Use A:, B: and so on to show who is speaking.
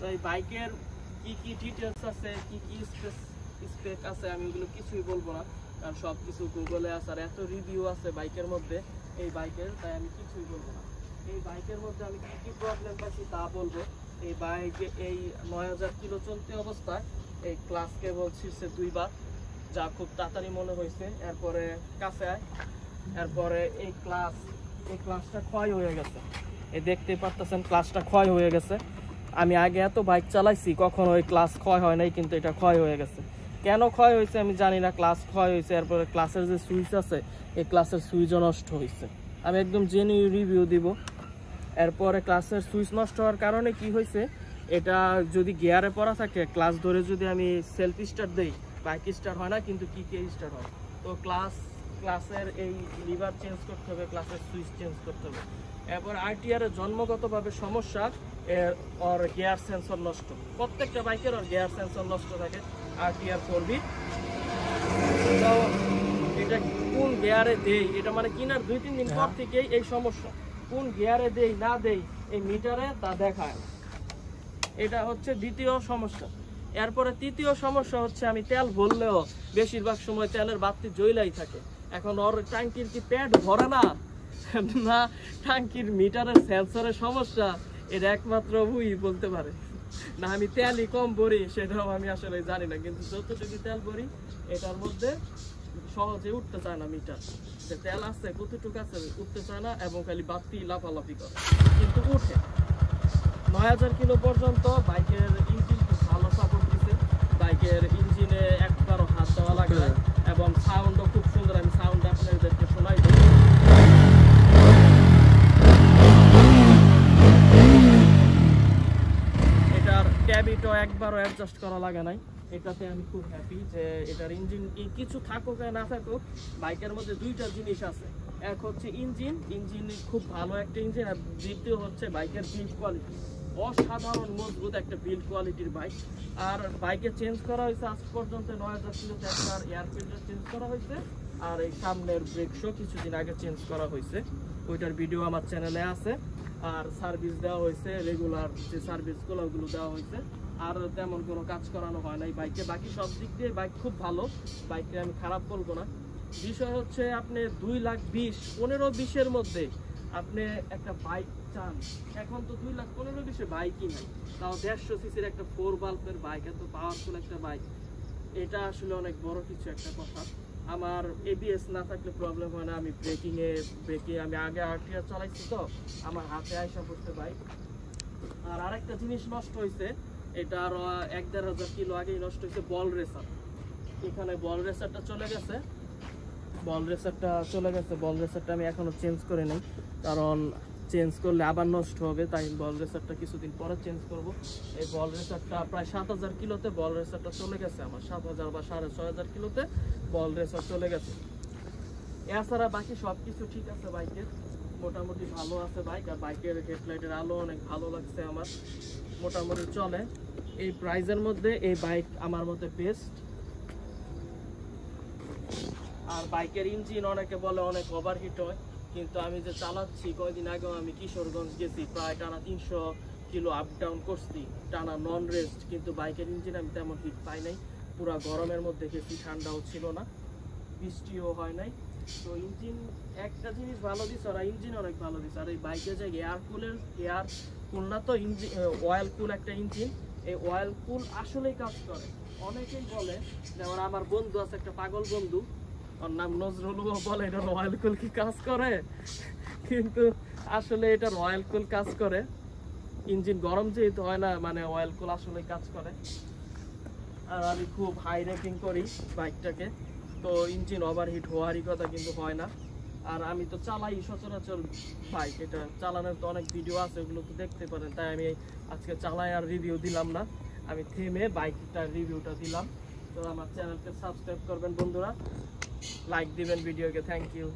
A: তো এই বাইকের কি কি ডিটেলস আছে, কি কি স্পেক আছে, আমি ওগুলো কিছুই বলবো না, কারণ সব কিছু গুগলে আছে, আর এত রিভিউ আছে বাইকের মধ্যে এই বাইকের, তাই আমি কিছুই বলবো না। এই বাইকের মধ্যে আমি কি কি প্রবলেম পাচ্ছি তা বলবো। এই বাইকে এই 9000 কিলো চলতে অবস্থায় এই ক্লাস কেবল ছিঁড়ছে 2 বার, যা খুব তাড়াতাড়ি মনে হয়েছে। এরপরে কাছে আয়, এরপরে এই ক্লাসটা ক্ষয় হয়ে গেছে, এই দেখতে পারতেছেন ক্লাসটা ক্ষয় হয়ে গেছে। আমি আগে এত বাইক চালাইছি, কখনো ওই ক্লাস ক্ষয় হয় নাই, কিন্তু এটা ক্ষয় হয়ে গেছে। কেন ক্ষয় হয়েছে আমি জানি না, ক্লাস ক্ষয় হয়েছে। এরপরে ক্লাসের যে সুইচ আছে, এই ক্লাসের সুইচও নষ্ট হয়েছে। আমি একদম জেনুইন রিভিউ দিব। এরপরে ক্লাসের সুইচ নষ্ট হওয়ার কারণে কি হয়েছে, এটা যদি গিয়ারে পড়া থাকে, ক্লাস ধরে যদি আমি সেলফ স্টার্ট দিই, বাইক স্টার্ট হয় না, কিন্তু কিকে স্টার্ট হয়। তো ক্লাসের এই লিভার চেঞ্জ করতে হবে, ক্লাসের সুইচ চেঞ্জ করতে হবে। এরপর আরটিআর এর জন্মগতভাবে সমস্যা, ওর গিয়ার সেন্সর নষ্ট। প্রত্যেকটা বাইকের ওর গিয়ার সেন্সর নষ্ট থাকে, আরটিআর 4B। তো এটা কোন গিয়ারে দেই, এটা মানে কিনার 2-3 দিন পর থেকেই এই সমস্যা। কোন গিয়ারে দেই না দেই এই মিটারে তা দেখায়। এটা হচ্ছে দ্বিতীয় সমস্যা। এরপরে তৃতীয় সমস্যা হচ্ছে, আমি তেল ভরলেও বেশিরভাগ সময় তেলের বাতি জ্বলাই থাকে। এখন ওর ট্যাঙ্কির কি প্যাড ভরে না, না ট্যাঙ্কির মিটারের সেন্সরের সমস্যা, এটা একমাত্র ওই বলতে পারে। না আমি তেলই কম ভরি, সেটাও আমি আসলে জানি না, কিন্তু যতটুকু তেল ভরি এটার মধ্যে সহজে উঠতে চায় না মিটার, যে তেল আছে কতটুকু আছে উঠতে চায় না, এবং খালি বাতি লাফালাফি করে, কিন্তু উঠে। 9000 কিলো পর্যন্ত বাইকের ইঞ্জিন খুব ভালো সাপোর্ট দিচ্ছে। বাইকের ইঞ্জিনে একবারও হাত দেওয়া লাগে না, এবং সাউন্ডও খুব সুন্দর। আমি সাউন্ড আপনাদেরকে শোনাই দিই। এটার ক্যাবিটও একবারও অ্যাডজাস্ট করা লাগে নাই। এটাতে আমি খুব হ্যাপি যে এটার ইঞ্জিন কিছু থাকুক আর না থাকুক, বাইকের মধ্যে 2টা জিনিস আছে। এক হচ্ছে ইঞ্জিন খুব ভালো একটা ইঞ্জিন, আর দ্বিতীয় হচ্ছে বাইকের বিল্ড কোয়ালিটি। অসাধারণ মজবুত একটা বিল্ড কোয়ালিটির বাইক। আর বাইকে চেঞ্জ করা হয়েছে আজ পর্যন্ত 9000 কিলোতে একবার এয়ার ফিল্টার চেঞ্জ করা হয়েছে, আর এই সামনের ব্রেক শো কিছুদিন আগে চেঞ্জ করা হয়েছে, ওইটার ভিডিও আমার চ্যানেলে আছে। আর সার্ভিস দেওয়া হয়েছে, রেগুলার যে সার্ভিসগুলো ওগুলো দেওয়া হয়েছে। আর তেমন কোনো কাজ করানো হয় নাই বাইকে। বাকি সব দিক দিয়ে বাইক খুব ভালো, বাইককে আমি খারাপ বলবো না। বিষয় হচ্ছে আপনি 2,20,000 15-20-এর মধ্যে আপনি একটা বাইক চান, এখন তো 2,15,000-20-এ বাইকই নাই, তাও 150 সিসির একটা 4 বাল্বের বাইক, এত পাওয়ারফুল একটা বাইক, এটা আসলে অনেক বড় কিছু একটা কথা। আমার এবিএস না থাকলে প্রবলেম হয় না, আমি ব্রেকে আমি আগে আরটিআর চালাইছি, তো আমার হাতে আইসা পড়তে বাইক। আর আরেকটা জিনিস নষ্ট হয়েছে, এটা আরো 1-1.5 কিলো আগেই নষ্ট হয়েছে, বল রেসার। এখানে বল রেসারটা চলে গেছে, বল রেসারটা আমি এখনো চেঞ্জ করে নেই, কারণ চেঞ্জ করলে আবার নষ্ট হবে, তাই বল রেসারটা কিছুদিন পরে চেঞ্জ করব। এই বল রেসারটা প্রায় 7000 কিলোতে বল রেসারটা চলে গেছে আমার, 7000 বা 6500 কিলোতে বল রেসার চলে গেছে। এছাড়া বাকি সব কিছু ঠিক আছে, বাইকের মোটামুটি ভালো আছে বাইক। আর বাইকের হেডলাইটের আলো অনেক ভালো লাগছে আমার, মোটামুটি চলে। এই প্রাইজের মধ্যে এই বাইক আমার মতে বেস্ট। আর বাইকের ইঞ্জিন অনেকে বলে অনেক ওভারহিট হয়, কিন্তু আমি যে চালাচ্ছি, কয়েকদিন আগেও আমি কিশোরগঞ্জ গেছি, প্রায় টানা 300 কিলো আপ ডাউন করছি, টানা নন রেস্ট, কিন্তু বাইকের ইঞ্জিন আমি তেমন হিট পাই নাই। পুরা গরমের মধ্যে গেছি, ঠান্ডাও ছিল না, বৃষ্টিও হয় নাই। তো ইঞ্জিন একটা জিনিস ভালো দিচ্ছে, ওরা ইঞ্জিন অনেক ভালো দিচ্ছে। আর এই বাইকের যে এয়ার কুল না, তো ইঞ্জিন অয়েল কুল একটা ইঞ্জিন, এই অয়েল কুল আসলেই কাজ করে। অনেকেই বলে, যেমন আমার বন্ধু আছে একটা পাগল বন্ধু, ওর নাম নজরুল, বলে এটা অয়েল কুল কি কাজ করে, কিন্তু আসলে এটা অয়েল কুল কাজ করে। ইঞ্জিন গরম যেহেতু হয় না, মানে অয়েল কুল আসলে কাজ করে। আর আমি খুব হাই রেটিং করি বাইকটাকে, তো ইঞ্জিন ওভারহিট হওয়ারই কথা, কিন্তু হয় না। আর আমি তো চালাই সচরাচর বাইক, এটা চালানোর তো অনেক ভিডিও আছে, ওগুলো তো দেখতে পারেন, তাই আমি আজকে চালাই আর রিভিউ দিলাম না, আমি থেমে বাইকটার রিভিউটা দিলাম। তো আমার চ্যানেলকে সাবস্ক্রাইব করবেন বন্ধুরা, লাইক দিবেন ভিডিওকে। Thank you.